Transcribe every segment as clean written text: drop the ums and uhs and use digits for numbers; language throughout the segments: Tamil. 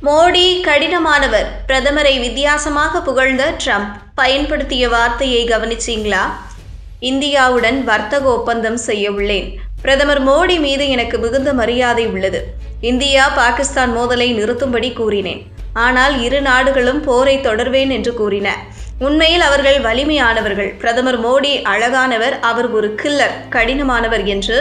மோடி கடினமானவர், பிரதமரை வித்தியாசமாக புகழ்ந்த ட்ரம்ப் பயன்படுத்திய வார்த்தையை கவனிச்சீங்களா? இந்தியாவுடன் வர்த்தக ஒப்பந்தம் செய்ய உள்ளேன். பிரதமர் மோடி மீது எனக்கு மிகுந்த மரியாதை உள்ளது. இந்தியா பாகிஸ்தான் மோதலை நிறுத்தும்படி கூறினேன். ஆனால் இரு நாடுகளும் போரை தொடர்வேன் என்று கூறின. உண்மையில் அவர்கள் வலிமையானவர்கள். பிரதமர் மோடி அழகானவர், அவர் ஒரு கில்லர், கடினமானவர் என்று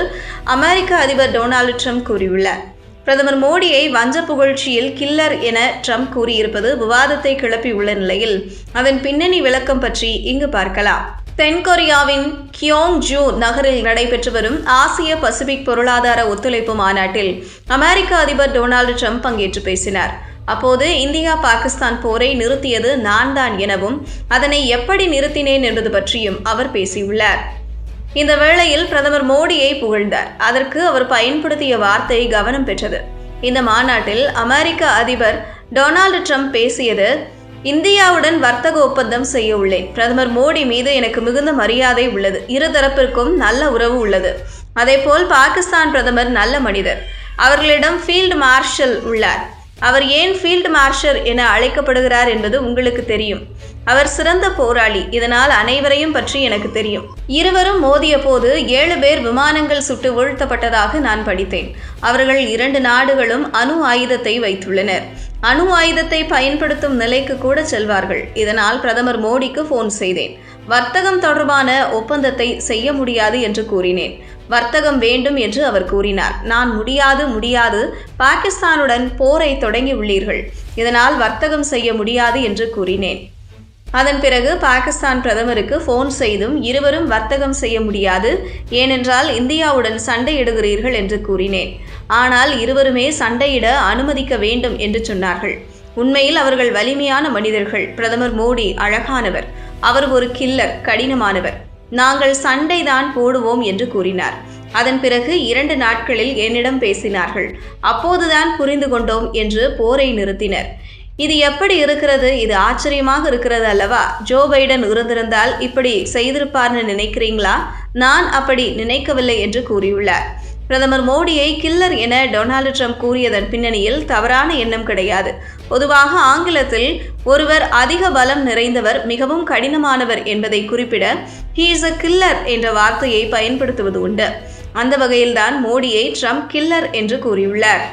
அமெரிக்க அதிபர் டொனால்டு ட்ரம்ப் கூறியுள்ளார். பிரதமர் மோடியை வஞ்ச புகழ்ச்சியில் கில்லர் என ட்ரம்ப் கூறியிருப்பது விவாதத்தை கிளப்பியுள்ள நிலையில் அதன் பின்னணி விளக்கம் பற்றி இங்கு பார்க்கலாம். தென்கொரியாவின் கியோங்ஜூ நகரில் நடைபெற்று வரும் ஆசிய பசிபிக் பொருளாதார ஒத்துழைப்பு மாநாட்டில் அமெரிக்க அதிபர் டொனால்டு ட்ரம்ப் பங்கேற்று பேசினார். அப்போது இந்தியா பாகிஸ்தான் போரை நிறுத்தியது நான் தான் எனவும் அதனை எப்படி நிறுத்தினேன் என்பது பற்றியும் அவர் பேசியுள்ளார். இந்த வேளையில் பிரதமர் மோடியை புகழ்ந்தார். அதற்கு அவர் பயன்படுத்திய வார்த்தை கவனம் பெற்றது. இந்த மாநாட்டில் அமெரிக்க அதிபர் டொனால்டு ட்ரம்ப் பேசியது, இந்தியாவுடன் வர்த்தக ஒப்பந்தம் செய்ய உள்ளேன். பிரதமர் மோடி மீது எனக்கு மிகுந்த மரியாதை உள்ளது. இருதரப்பிற்கும் நல்ல உறவு உள்ளது. அதேபோல் பாகிஸ்தான் பிரதமர் நல்ல மனிதர். அவர்களிடம் ஃபீல்டு மார்ஷல் உள்ளார். அவர் ஏன் ஃபீல்டு மார்ஷல் என அழைக்கப்படுகிறார் என்பது உங்களுக்கு தெரியும். அவர் சிறந்த போராளி. இதனால் அனைவரையும் பற்றி எனக்கு தெரியும். இருவரும் மோதிய போது 7 பேர் விமானங்கள் சுட்டு வீழ்த்தப்பட்டதாக நான் படித்தேன். அவர்கள் 2 நாடுகளும் அணு ஆயுதத்தை வைத்துள்ளனர். அணு ஆயுதத்தை பயன்படுத்தும் நிலைக்கு கூட செல்வார்கள். இதனால் பிரதமர் மோடிக்கு போன் செய்தேன். வர்த்தகம் தொடர்பான ஒப்பந்தத்தை செய்ய முடியாது என்று கூறினேன். வர்த்தகம் வேண்டும் என்று அவர் கூறினார். நான் முடியாது, பாகிஸ்தானுடன் போரை தொடங்கி உள்ளீர்கள், இதனால் வர்த்தகம் செய்ய முடியாது என்று கூறினேன். அதன் பிறகு பாகிஸ்தான் பிரதமருக்கு போன் செய்தும் இருவரும் வர்த்தகம் செய்ய முடியாது, ஏனென்றால் இந்தியாவுடன் சண்டையிடுகிறீர்கள் என்று கூறினேன். ஆனால் இருவருமே சண்டையிட அனுமதிக்க வேண்டும் என்று சொன்னார்கள். உண்மையில் அவர்கள் வலிமையான மனிதர்கள். பிரதமர் மோடி அழகானவர், அவர் ஒரு கில்லர், கடினமானவர். நாங்கள் சண்டைதான் போடுவோம் என்று கூறினார். அதன் பிறகு 2 நாட்களில் என்னிடம் பேசினார்கள். அப்போதுதான் புரிந்து கொண்டோம் என்று போரை நிறுத்தினர். இது எப்படி இருக்கிறது? இது ஆச்சரியமாக இருக்கிறது அல்லவா? ஜோ பைடன் இருந்திருந்தால் இப்படி செய்திருப்பார்னு நினைக்கிறீங்களா? நான் அப்படி நினைக்கவில்லை என்று கூறியுள்ளார். பிரதமர் மோடியை கில்லர் என டொனால்டு ட்ரம்ப் கூறியதன் பின்னணியில் தவறான எண்ணம் கிடையாது. பொதுவாக ஆங்கிலத்தில் ஒருவர் அதிக பலம் நிறைந்தவர், மிகவும் கடினமானவர் என்பதை குறிப்பிட ஹீ இஸ் அ கில்லர் என்ற வார்த்தையை பயன்படுத்துவது உண்டு. அந்த வகையில்தான் மோடியை ட்ரம்ப் கில்லர் என்று கூறியுள்ளார்.